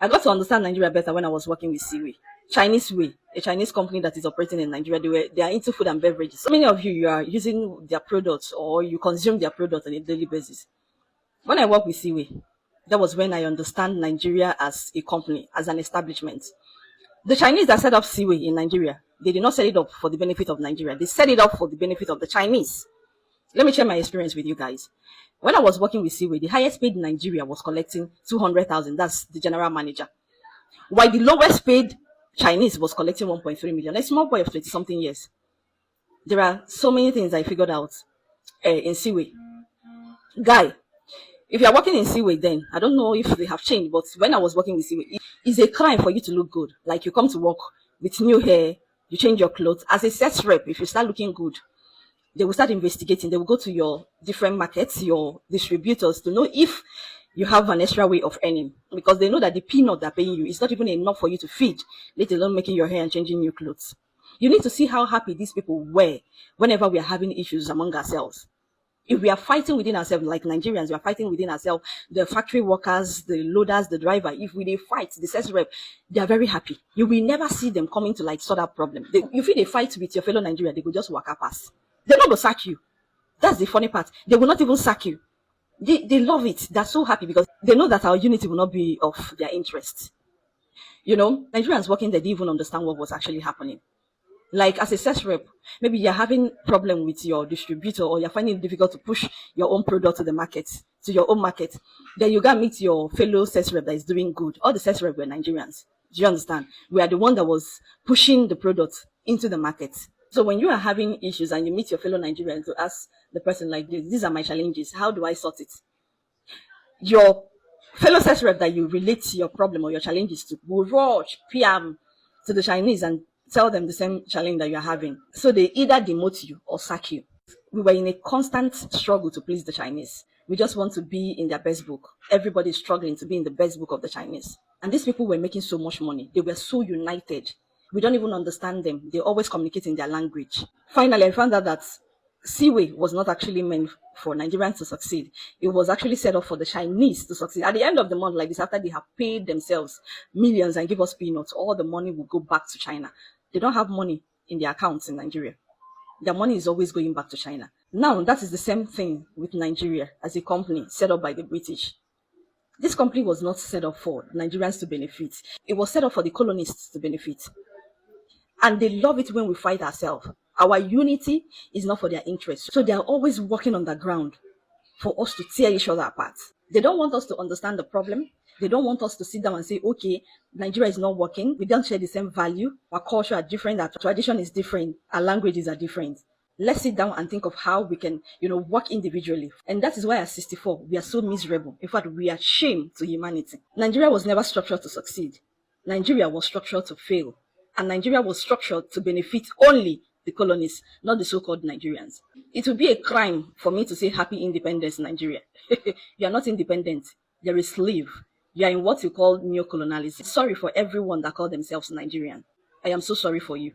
I got to understand Nigeria better when I was working with Seaway. Chinese Way, a Chinese company that is operating in Nigeria. They are into food and beverages. So many of you are using their products or you consume their products on a daily basis. When I work with Seaway, that was when I understand Nigeria as a company, as an establishment. The Chinese that set up Seaway in Nigeria, they did not set it up for the benefit of Nigeria. They set it up for the benefit of the Chinese. Let me share my experience with you guys. When I was working with Seaway, the highest paid in Nigeria was collecting 200,000. That's the general manager. While the lowest paid Chinese was collecting 1.3 million. A small boy of 20 something years. There are so many things I figured out in Seaway. Guy, if you are working in Seaway, then I don't know if they have changed, but when I was working with Seaway, it's a crime for you to look good. Like you come to work with new hair, you change your clothes. As a sales rep, if you start looking good, they will start investigating. They will go to your different markets, your distributors, to know if you have an extra way of earning, because they know that the peanut they're paying you is not even enough for you to feed, let alone making your hair and changing new clothes. You need to see how happy these people were whenever we are having issues among ourselves. If we are fighting within ourselves, like Nigerians, we are fighting within ourselves, the factory workers, the loaders, the driver, if we fight, the sales rep, they are very happy. You will never see them coming to like sort out problem. You feel they fight with your fellow Nigerian, they will just walk past. They're not going to sack you. That's the funny part. They will not even sack you. They love it. They're so happy because they know that our unity will not be of their interest. You know, Nigerians working, they didn't even understand what was actually happening. Like as a sales rep, maybe you're having problem with your distributor or you're finding it difficult to push your own product to the market, to your own market. Then you gotta meet your fellow sales rep that is doing good. All the sales rep were Nigerians. Do you understand? We are the one that was pushing the product into the market. So when you are having issues and you meet your fellow Nigerians to ask the person like this, these are my challenges, how do I sort it? Your fellow sales rep that you relate your problem or your challenges to will rush PM to the Chinese and tell them the same challenge that you're having. So they either demote you or sack you. We were in a constant struggle to please the Chinese. We just want to be in their best book. Everybody's struggling to be in the best book of the Chinese. And these people were making so much money. They were so united. We don't even understand them. They always communicate in their language. Finally, I found out that Seaway was not actually meant for Nigerians to succeed. It was actually set up for the Chinese to succeed. At the end of the month, like this, after they have paid themselves millions and give us peanuts, all the money will go back to China. They don't have money in their accounts in Nigeria. Their money is always going back to China. Now, that is the same thing with Nigeria as a company set up by the British. This company was not set up for Nigerians to benefit. It was set up for the colonists to benefit. And they love it when we fight ourselves. Our unity is not for their interest. So they are always working on the ground for us to tear each other apart. They don't want us to understand the problem. They don't want us to sit down and say, okay, Nigeria is not working. We don't share the same value. Our culture are different. Our tradition is different. Our languages are different. Let's sit down and think of how we can, work individually. And that is why at 64, we are so miserable. In fact, we are shame to humanity. Nigeria was never structured to succeed. Nigeria was structured to fail. And Nigeria was structured to benefit only the colonists, not the so-called Nigerians. It would be a crime for me to say happy independence Nigeria. You are not independent. You're a slave. You are in what you call neo-colonialism. Sorry for everyone that call themselves Nigerian. I am so sorry for you.